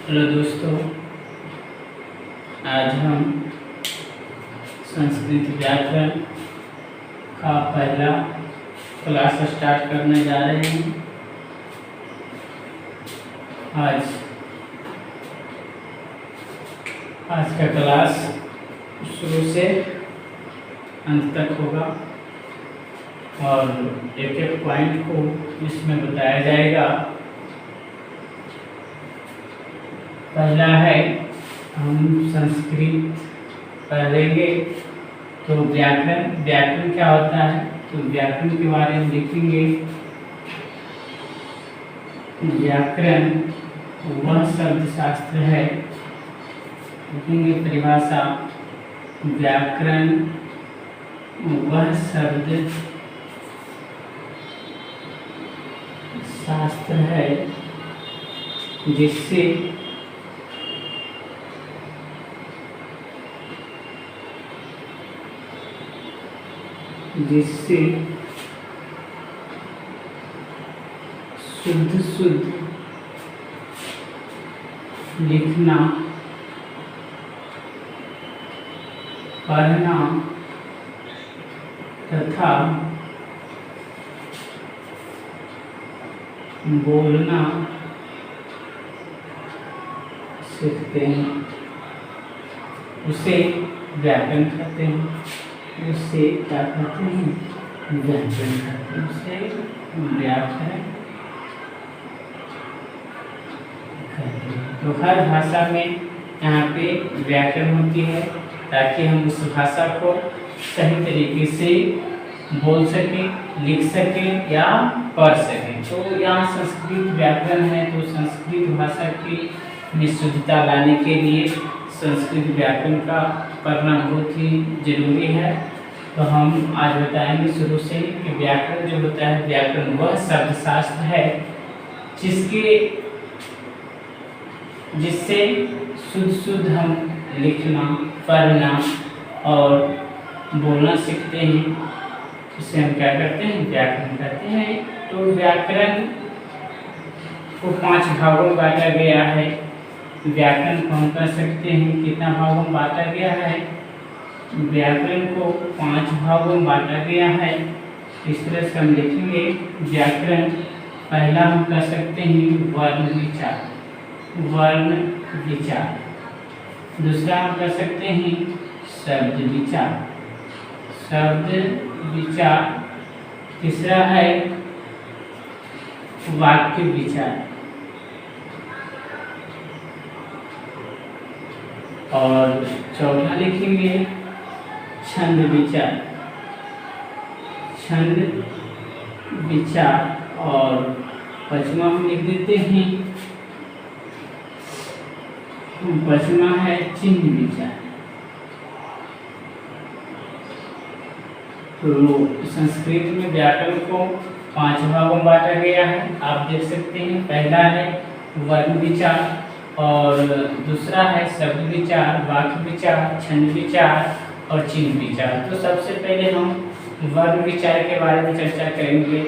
Hello दोस्तों, आज हम संस्कृत व्याकरण का पहला क्लास स्टार्ट करने जा रहे हैं। आज का क्लास शुरू से अंत तक होगा और एक एक पॉइंट को इसमें बताया जाएगा। पहला है, हम संस्कृत पढ़ेंगे तो व्याकरण क्या होता है, तो व्याकरण के बारे में लिखेंगे। व्याकरण वह शब्द शास्त्र है, लिखेंगे परिभाषा। व्याकरण वह शब्द शास्त्र है जिससे शुद्ध लिखना, पढ़ना तथा बोलना सीखते हैं, उसे व्याकरण कहते हैं। उससे क्या कहते हैं? व्याकरण कहते हैं। उसे व्याकरण कहते हैं। तो हर भाषा में यहाँ पे व्याकरण होती है ताकि हम उस भाषा को सही तरीके से बोल सकें, लिख सकें या पढ़ सकें। तो यहाँ संस्कृत व्याकरण है, तो संस्कृत भाषा की शुद्धता लाने के लिए संस्कृत व्याकरण का पढ़ना बहुत ही जरूरी है। तो हम आज बताएंगे शुरू से ही कि व्याकरण जो होता है, व्याकरण वह शब्दशास्त्र है जिससे शुद्ध हम लिखना, पढ़ना और बोलना सीखते हैं। इसे हम क्या करते हैं? व्याकरण कहते हैं। तो व्याकरण को 5 भागों में बांटा गया है। व्याकरण को हम कह सकते हैं कितना भागों में बांटा गया है? व्याकरण को 5 भागों में बांटा गया है। इस तरह से हम लिखेंगे व्याकरण। पहला हम कह सकते हैं वर्ण विचार। दूसरा हम कह सकते हैं शब्द विचार। तीसरा है वाक्य विचार और चौथा लिखेंगे छंद विचार और पांचवा हम लिख देते हैं, पांचवा है चिन्ह विचार। तो संस्कृत में व्याकरण को 5 भागों में बांटा गया है, आप देख सकते हैं। पहला है वर्ण विचार और दूसरा है शब्द विचार, वाक्य विचार, छंद विचार और चिन्ह विचार। तो सबसे पहले हम वर्ण विचार के बारे में चर्चा करेंगे,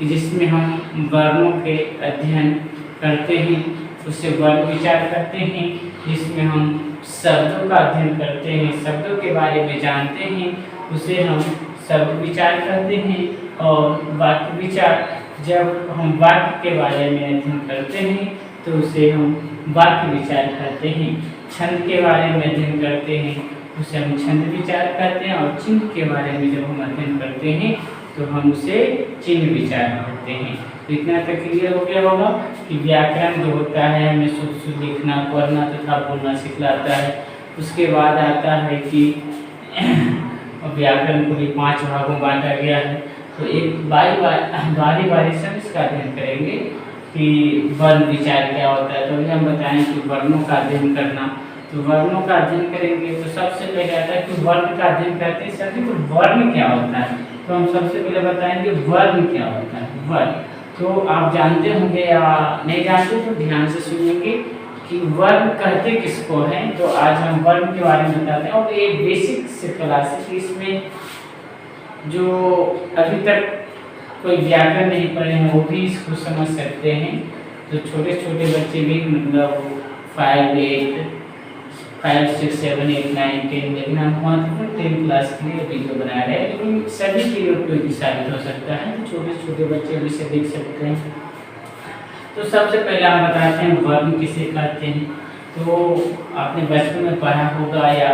जिसमें हम वर्णों के अध्ययन करते हैं, उसे वर्ण विचार करते हैं। जिसमें हम शब्दों का अध्ययन करते हैं, शब्दों के बारे में जानते हैं, उसे हम शब्द विचार करते हैं। और वाक्य विचार, जब हम वाक्य के बारे में अध्ययन करते हैं तो उसे हम वाक्य विचार करते हैं। छंद के बारे में अध्ययन करते हैं, उसे हम छंद विचार करते हैं। और चिन्ह के बारे में जब हम अध्ययन करते हैं तो हम उसे चिन्ह विचार करते हैं। तो इतना तक क्लियर हो गया होगा कि व्याकरण जो होता है हमें शुद्ध लिखना, पढ़ना तथा बोलना सिखलाता है। उसके बाद आता है कि व्याकरण को भी 5 भागों में बांटा गया है। तो एक बारी से हम इसका अध्ययन करेंगे कि वर्ण विचार क्या होता है। तो अभी हम बताएं कि वर्णों का अध्ययन करना। तो वर्णों का अध्ययन करेंगे तो सबसे पहले आता है कि वर्ण का अध्ययन करते हैं सभी को वर्ण क्या होता है। तो हम सबसे पहले बताएंगे वर्ण क्या होता है। वर्ण तो आप जानते होंगे या नहीं जानते तो ध्यान से सुनेंगे कि वर्ण कहते किसको हैं। तो आज हम वर्ण के बारे में बताते हैं और ये बेसिक से क्लास है। इसमें जो अभी तक कोई व्याकरण नहीं पढ़े हैं वो भी इसको समझ सकते हैं। तो छोटे छोटे बच्चे भी मतलब 5, 8, 5, 6, 7, 8, 9, 10, लेकिन हम महत्वपूर्ण 10 क्लास के लिए वीडियो बना रहे हैं, लेकिन सभी के लिए उपयोगी साबित हो सकता है, तो छोटे छोटे बच्चे भी इसे देख सकते हैं। तो सबसे पहले हम बताते हैं वर्ण किसे कहते हैं। तो आपने बचपन में पढ़ा होगा या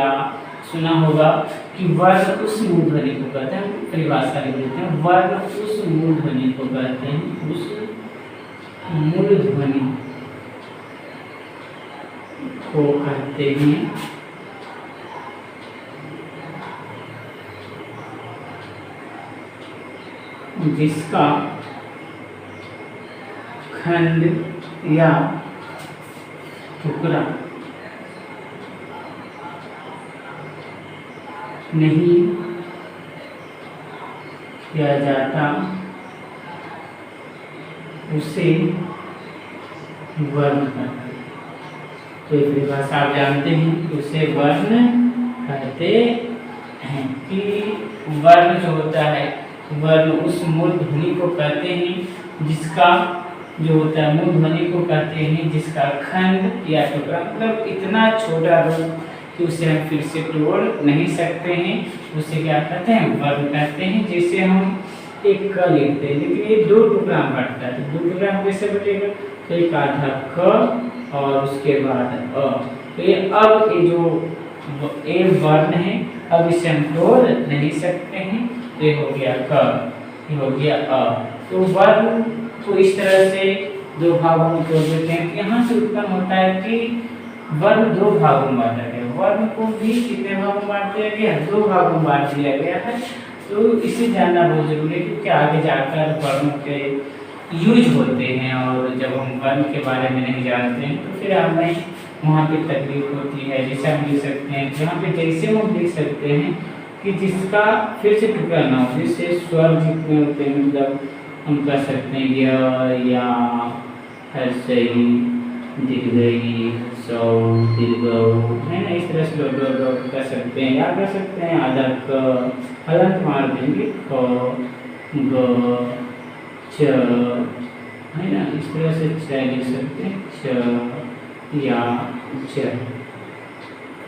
सुना होगा कि वर्ण उस मूल ध्वनि को कहते हैं, परिभाषा लिख देते हैं, वर्ण उस मूल ध्वनि को कहते हैं, उस मूल ध्वनि को कहते हैं जिसका खंड या टुकड़ा नहीं किया जाता उसे वर्ण कहते हैं। तो ये परिभाषा आप जानते हैं कि उसे वर्ण कहते हैं। कि वर्ण जो होता है, वर्ण उस मूल ध्वनि को कहते हैं जिसका जो होता है मूल ध्वनि को कहते हैं जिसका खंड या टुकड़ा, मतलब इतना छोटा रूप कि उसे हम फिर से तोड़ नहीं सकते हैं, उसे क्या कहते हैं, वर्ण कहते हैं। जैसे हम एक क लिखते हैं, लेकिन ये 2 टुकड़ा में बढ़ता है, तो 2 टुकड़ा में कैसे बटेगा, तो एक आधा क और उसके बाद अ। तो ये अब ये जो ए वर्ण है, अब इसे हम तोड़ नहीं सकते हैं, तो ये हो गया क, ये हो गया अ। तो वर्ण को इस तरह से 2 भागों में तोड़ देते हैं। यहाँ से उत्पन्न होता है कि वर्ण 2 भागों में बांटा गया, वर्ण को भी कितने भागों में बांट दिया गया, 2 भागों में बांट दिया गया है। तो इसे जानना बहुत जरूरी है, क्योंकि आगे जाकर वर्णों के यूज होते हैं, और जब हम वर्ण के बारे में नहीं जानते हैं तो फिर हमें वहाँ पे तकलीफ होती है। जैसे हम लिख सकते हैं, यहाँ पे जैसे हम लिख सकते हैं कि जिसका फिर से टुकड़ा ना हो, जिससे स्वर जितने होते हैं, मतलब हम कह सकते हैं या हर्षई, दीर्घई, सौ, दीर्घौ, है ना, इस तरह से लोग कर सकते हैं, या कर सकते हैं आधा क, हलंत मार देंगे ख, ग, च, है ना, इस तरह से च लिख सकते हैं, च या च,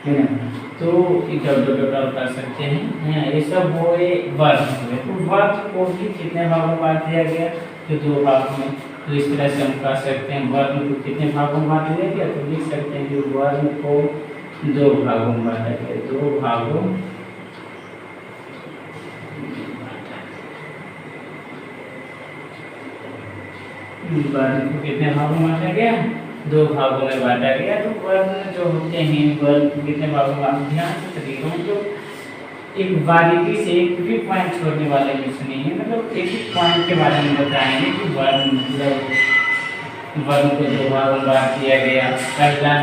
है ना। तो इधर कर सकते हैं, है ना, ये सब वो वर्ण हुए। तो वर्ण को भी कितने भागों में बांट दिया गया, तो 2 भागों में। तो इस तरह से हम कह सकते हैं वर्ण को कितने भागों में बांट दिया गया, तो लिख सकते हैं कि वर्ण को 2 भागों में बांटा गया, 2 भागों वर्ण को कितने भागों में बांटा गया, 2 भागों में बांटा गया। तो वर्ण जो होते हैं, वर्ण को कितने भागों में, ध्यान से तरीकों तो एक बारीकी से एक भी पॉइंट छोड़ने वाले कुछ नहीं है, मतलब एक पॉइंट के बारे में बताएंगे कि वर्ण मतलब वर्ण को 2 भागों में बांट दिया गया। पहला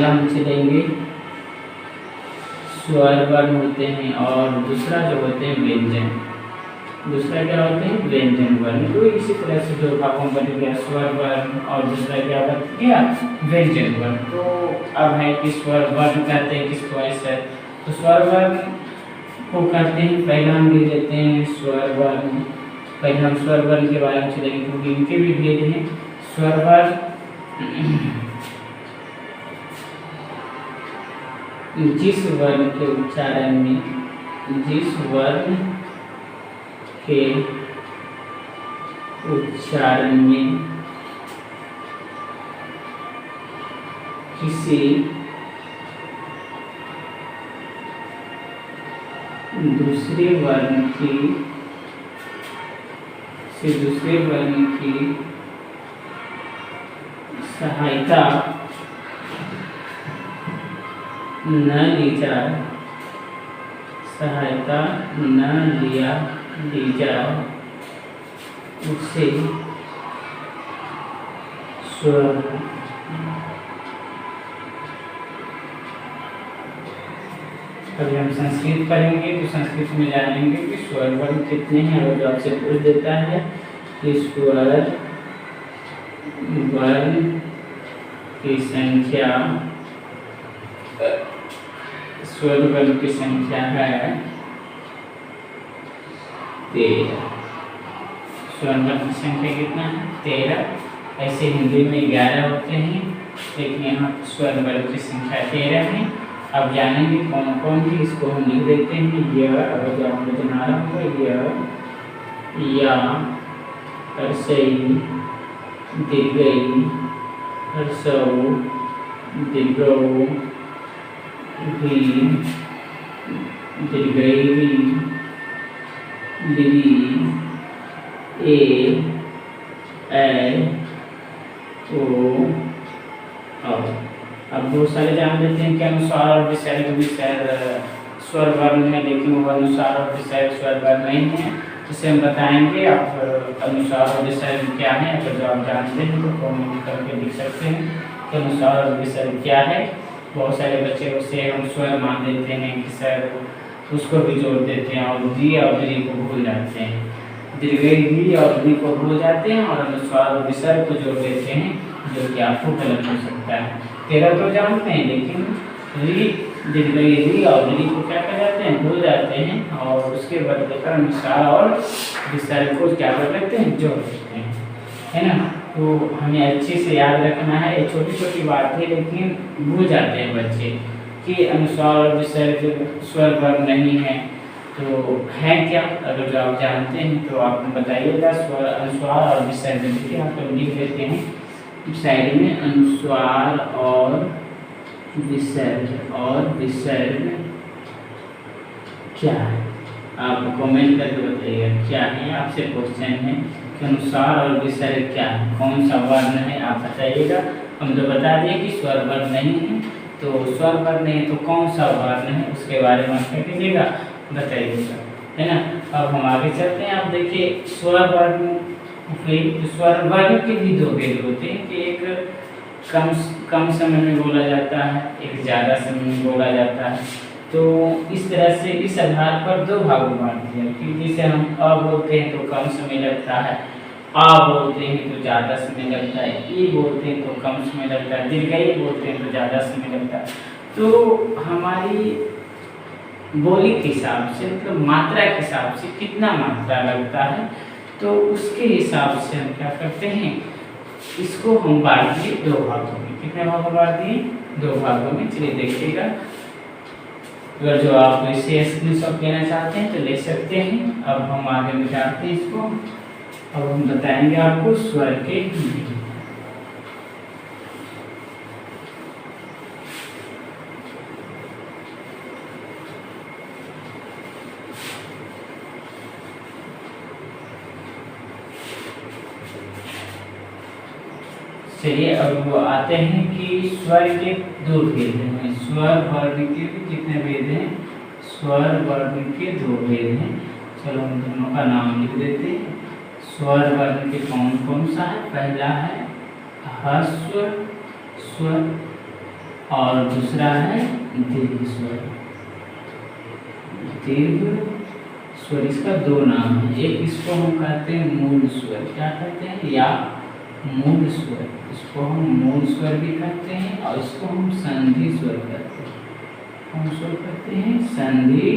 हम चलेंगे स्वर वर्ण होते हैं, और दूसरा जो होते हैं व्यंजन, दूसरा क्या होते हैं, व्यंजन वर्ण। तो इसी तरह से 2 भागों में बन गया स्वर वर्ण, और दूसरा क्या बन गया, व्यंजन वर्ण। तो अब है कि स्वर वर्ण कहते हैं किसको, ऐसा तो स्वर वर्ण को कहते हैं, पहला हम ले लेते हैं स्वर वर्ण। पहले हम स्वर वर्ण के बारे में चलेंगे, क्योंकि इनके भी भेद हैं। स्वर वर्ण जिस वर्ण के उच्चारण में, जिस वर्ण के उच्चारण में किसी दूसरे वर्ण की सहायता न ली जाए उसे स्वर। अभी हम संस्कृत पढ़ेंगे, तो संस्कृत में जानेंगे कि स्वर वर्ण कितने हैं, और जो आपसे पूछ देता है कि स्वर वर्ण की संख्या, स्वर वर्ण की संख्या है 13। स्वर वर्ण की संख्या कितना है, 13। ऐसे हिंदी में 11 होते हैं, देखिए यहाँ स्वर वर्ग की संख्या 13 है। अब जानेंगे कौन कौन थी, इसको हम लिख देते हैं। यह, अगर जो आपको बना रहा होगा, यह, या, हर्षई, दीर्घई, हर्षऊ, दीर्घऊ, भी, दीर्घई, ली, ए, ओ, अब बहुत सारे जान लेते हैं कि अनुस्वार और विसर्ग भी स्वर वर्ण है, लेकिन वो अनुस्वार और विसर्ग स्वर वर्ण नहीं है। इसे हम बताएंगे। आप अनुस्वार और विसर्ग क्या है, अगर जो आप जानते हैं तो कमेंट करके लिख सकते हैं कि अनुस्वार और विसर्ग क्या है। बहुत सारे बच्चे उसे हम स्वर मान देते हैं कि सर उसको भी जोड़ देते हैं, और दी और दी को भूल जाते हैं। दीर्घई दी और दी को भूल जाते हैं और अनुस्वार और विसर्ग को जोड़ देते हैं, जो कि आपको गलत हो सकता है। 13 तो जानते हैं, लेकिन री, दीर्घई री और री को क्या कर जाते हैं, भूल जाते हैं, और उसके बदले पर अनुस्वार और विसर्ग को क्या कर लेते हैं, जोड़ देते हैं, है ना। तो हमें अच्छे से याद रखना है, ये छोटी छोटी बात है, लेकिन भूल जाते हैं बच्चे कि अनुस्वार और विसर्ग स्वर वर्ण नहीं है। तो है क्या, अगर जो आप जानते हैं तो आप बताइएगा। स्वर, अनुस्वार और विसर्ग, देखिए आप लोग लिख देते हैं साइड में, अनुस्वार और विसर्ग, और विसर्ग क्या है, आप कमेंट करके बताइएगा क्या है। आपसे क्वेश्चन है कि अनुस्वार और विसर्ग क्या है, कौन सा वर्ण है, आप बताइएगा। हम तो बता दिए कि स्वर वर्ण नहीं है, तो स्वर वर्ण नहीं है तो कौन सा वर्ण है, उसके बारे में क्या कीजिएगा, बताइएगा, है ना। अब हम आगे चलते हैं। आप देखिए स्वर वर्ण, स्वर वर्ण के भी दो भेद होते हैं कि एक कम समय में बोला जाता है, एक ज़्यादा समय में बोला जाता है। तो इस तरह से इस आधार पर दो भागों में बांट दिया कि जिसे हम अ बोलते हैं तो कम समय लगता है, आ बोलते हैं तो ज़्यादा समय लगता है, ई बोलते हैं तो कम समय लगता है, दीर्घई बोलते हैं तो ज़्यादा समय लगता है। तो हमारी बोली के हिसाब से, मतलब मात्रा के हिसाब से कितना मात्रा लगता है, तो उसके हिसाब से हम क्या करते हैं, इसको हम बांट दिए दो भागों में। कितने भागों में बांट दिए, दो भागों में। चलिए देखिएगा, अगर जो आप इसे स्क्रीनशॉट लेना चाहते हैं तो ले सकते हैं। अब हम आगे मिटाते हैं इसको। अब हम बताएंगे आपको स्वर के भेद। चलिए अब वो आते हैं कि स्वर के दो भेद हैं। स्वर वर्ण के भी कितने भेद हैं, स्वर वर्ण के दो भेद हैं। चलो हम दोनों का नाम लिख देते हैं। स्वर वर्ण के कौन कौन सा है, पहला है ह्रस्व स्वर और दूसरा है दीर्घ स्वर। दीर्घ स्वर, इसका दो नाम है, एक इसको हम कहते हैं मूल स्वर, क्या कहते हैं, या मूल स्वर, इसको हम मूल स्वर भी कहते हैं, और इसको हम संधि स्वर कहते हैं। हम स्वर कहते हैं संधि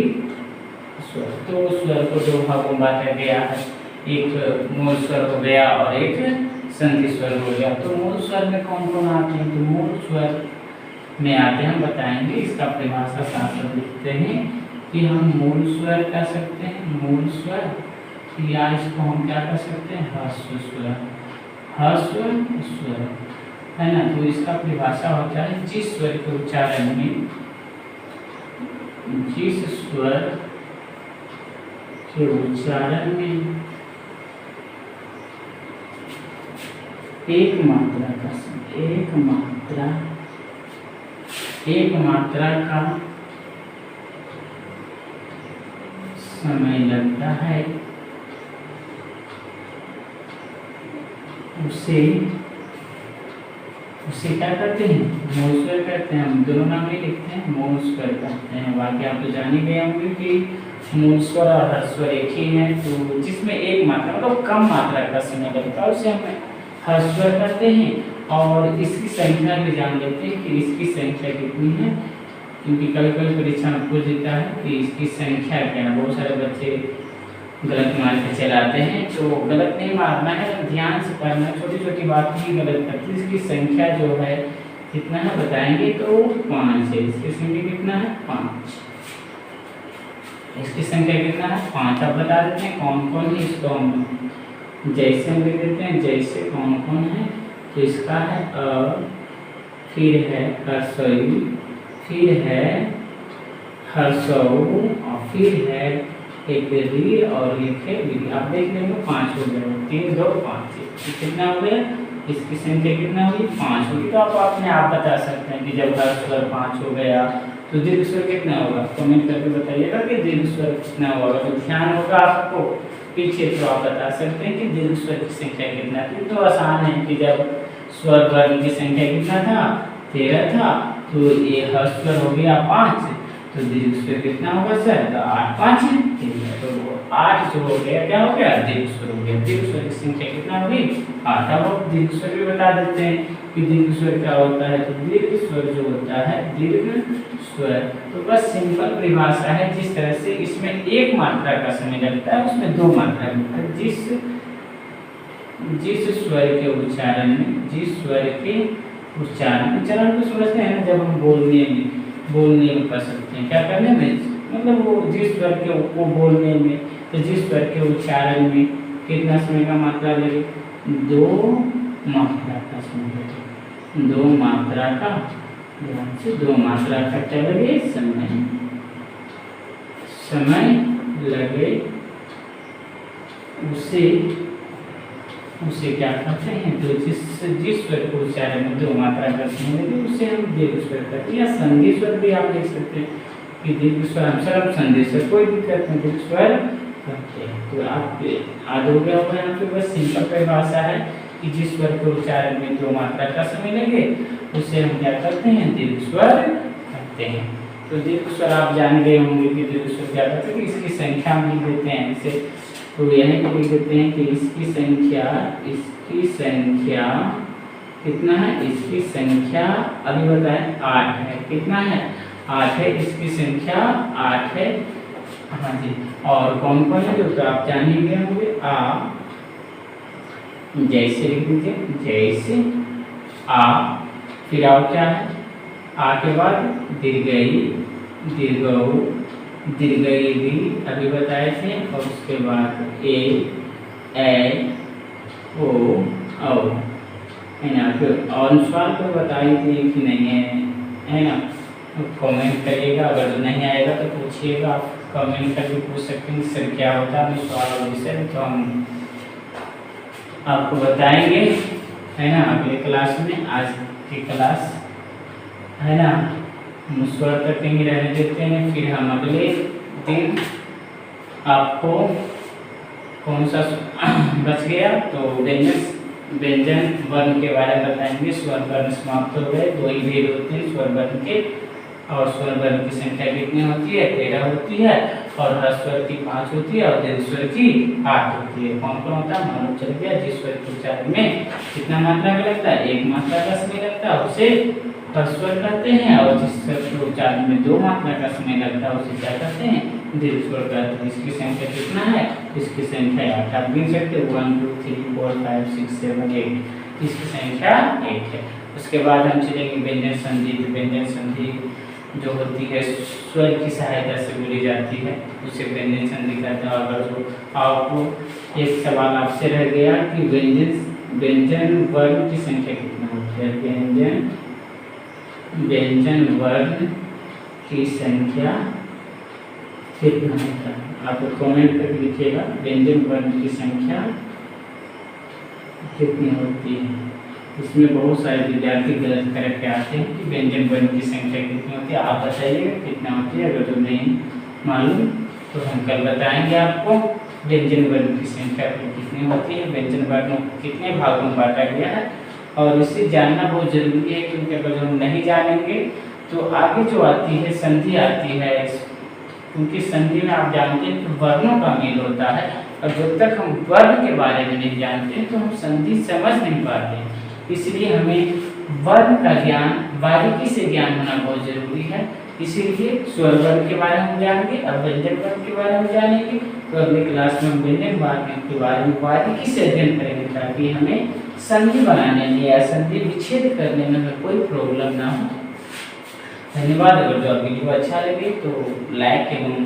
स्वर। तो स्वर को दो भागों में बांटा गया है, एक मूल स्वर हो गया और एक संधि स्वर हो गया। तो मूल स्वर में कौन कौन आते हैं, तो मूल स्वर में आते हैं, हम बताएंगे। इसका परिभाषा शास्त्र लिखते हैं कि हम मूल स्वर कह सकते हैं, मूल स्वर, या इसको हम क्या कर सकते हैं, ह्रस्व स्वर, ह्रस्व स्वर, है ना। तो इसका परिभाषा होता है जिस स्वर के उच्चारण में, जिस स्वर के उच्चारण में एक मात्रा का समय लगता है, उसे क्या करते हैं, मूल स्वर कहते हैं। हम दोनों नाम नहीं लिखते हैं, मूल स्वर कहते हैं। बाकी आप तो जान ही गए होंगे कि मूल स्वर और ह्रस्व स्वर एक ही है। तो जिसमें एक मात्रा, मतलब कम मात्रा का समय लगता है, उसे हम ह्रस्व स्वर कहते हैं। और इसकी संख्या भी जान लेते हैं कि इसकी संख्या कितनी है, क्योंकि कभी कभी परीक्षा में पूछ देता है कि इसकी संख्या क्या है। बहुत सारे बच्चे गलत मार के चलाते हैं, तो गलत नहीं मारना है, ध्यान से पढ़ना, छोटी छोटी बात ही गलत करती है। इसकी संख्या जो है कितना है बताएंगे तो 5 है। इसकी संख्या कितना है 5, इसकी संख्या कितना है 5। अब बता देते हैं कौन कौन है इसको हम जैसे हम लिख देते हैं जैसे कौन कौन है। तो इसका है फिर है हर्षयु, फिर है हर्षौ और फिर है एक री और एक है विधि। आप देख लेंगे 5 हो गया, 3 2 5 कितना हो गया, इसकी संख्या कितना हुई 5 होगी। तो आप अपने आप बता सकते हैं कि जब हर्ष स्वर 5 हो गया तो दीर्घ स्वर कितना होगा, कमेंट करके बताइएगा कि दीर्घ स्वर कितना होगा। तो ध्यान होगा आपको पीछे तो आप बता सकते हैं कि दीर्घ स्वर की संख्या कितना थी। तो आसान है कि जब स्वर वर्ण की संख्या कितना था 13 था, तो ये हर्ष स्वर हो गया 5, तो दीर्घ स्वर कितना होगा सर, तो 8 5 है, तो 8 जो हो गया क्या हो गया दीर्घ स्वर हो गया। दीर्घ स्वर की संख्या कितना होगी 8। अब आप दीर्घ स्वर भी बता देते हैं कि दीर्घ स्वर क्या होता है। तो दीर्घ स्वर जो होता है दीर्घ स्वर, तो बस सिंपल परिभाषा है। जिस तरह से इसमें एक मात्रा का समय लगता है उसमें 2 मात्रा लगता है। जिस स्वर के उच्चारण में, जिस स्वर के उच्चारण को समझते हैं ना, जब हम बोलने में कर सकते हैं क्या करने में, मतलब वो जिस स्वर के को बोलने में, तो जिस स्वर के उच्चारण में कितना समय का मात्रा लगे 2 मात्रा का समय लगे, 2 मात्रा का, ध्यान से 2 मात्रा का क्या लगे समय लगे, उसे क्या कहते हैं। तो जिस स्वर को उच्चारण में 2 मात्रा का समय लगे उसे हम दीर्घ स्वर कहते हैं। या संधि स्वर भी आप देख सकते हैं कि दीर्घ स्वर हम संधि स्वर, कोई दिक्कत नहीं, दीर्घ स्वर कहते हैं। तो आप याद हो गया होगा, यहाँ पे बस सिंपल परिभाषा है कि जिस स्वर के उच्चारण में 2 मात्रा का समय लगे उसे हम क्या करते हैं दीर्घ स्वर कहते हैं। तो दीर्घ स्वर आप जान गए होंगे कि दीर्घ स्वर क्या कहते हैं। इसकी संख्या हम लिख देते हैं इसे, तो यही लिख देते हैं कि इसकी संख्या कितना है, इसकी संख्या अभी बताएं 8 है। कितना है 8 है, इसकी संख्या 8 है। हाँ जी, और कौन कौन है तो आप जान ही गए होंगे। आप जैसे लिख दीजिए, जैसे आ, फिर आओ क्या है आ के बाद दीर्घई, दीर्घऊ, दीर्घई भी अभी बताए थे, और उसके बाद ए ओ औ, है ना। फिर अनुस्वार को बताई थी कि नहीं है ना। तो कमेंट करिएगा, अगर नहीं आएगा तो पूछिएगा, आप कमेंट करके पूछ सकते हैं सर क्या होता है अनुस्वार और विषय, तो हम आपको बताएंगे, है ना, अगले क्लास में। आज की क्लास है ना स्वर तक ही रहने देते हैं, फिर हम अगले दिन आपको कौन सा बच गया तो व्यंजन वर्ण के बारे में बताएंगे। स्वर वर्ण समाप्त हो गए, 2 ही भेद होते हैं स्वर वर्ण के, और स्वर वर्ण की संख्या कितनी होती है 13 होती है, और ह्रस्व स्वर की 5 होती है, और दीर्घ स्वर की 8 होती है। कौन कौन होता है मालूम चल गया। जिस स्वर के उच्चारण में कितना मात्रा का लगता है 1 मात्रा का समय लगता है उसे ह्रस्व स्वर कहते हैं, और जिस स्वर के उच्चारण में 2 मात्रा का समय लगता है उसे क्या कहते हैं दीर्घ स्वर कहते हैं। इसकी संख्या कितना है, इसकी संख्या 8, आप गिन सकते 1 2 3 4 5 6 7 8, इसकी संख्या 8 है। उसके बाद हम चलेंगे व्यंजन संधि। व्यंजन संधि जो होती है स्वर की सहायता से बोली जाती है उसे व्यंजन संधि कहते हैं। अगर जो आपको एक सवाल आपसे रह गया कि व्यंजन वर्ण की संख्या कितना होती है, व्यंजन वर्ण की संख्या कितना होता है, आप कमेंट करके लिखिएगा व्यंजन वर्ण की संख्या कितनी होती है। इसमें बहुत सारे विद्यार्थी गलत करके आते हैं कि व्यंजन वर्ण की संख्या कितनी होती है, आप बताइएगा कितना होती है। अगर जो नहीं मालूम तो हम कल बताएंगे आपको व्यंजन वर्ण की संख्या कितनी होती है, व्यंजन वर्ण कितने भागों में बांटा गया है, और इसे जानना बहुत जरूरी है, क्योंकि अगर हम नहीं जानेंगे तो आगे जो आती है संधि आती है, क्योंकि संधि में आप जानते हैं कि वर्णों का मेल होता है, और जब तक हम वर्ण के बारे में नहीं जानते तो हम संधि समझ नहीं पाते। इसलिए हमें वर्ण का ज्ञान, बारीकी से ज्ञान होना बहुत जरूरी है। इसीलिए स्वर वर्ण के बारे में जानेंगे, अब व्यंजन वर्ण के बारे में जानेंगे, तो अगली क्लास में हम व्यंजन वर्ण के बारे में बारीकी से अध्ययन करेंगे, ताकि हमें संधि बनाने में या संधि विच्छेद करने में हमें कोई प्रॉब्लम ना हो। धन्यवाद। अगर जो वीडियो अच्छा लगे तो लाइक एवं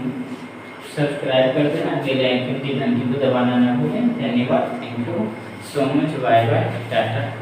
सब्सक्राइब कर देना, बेल आइकन की घंटी को दबाना ना भूलें। धन्यवाद। Thank you so much. Bye bye, Tata.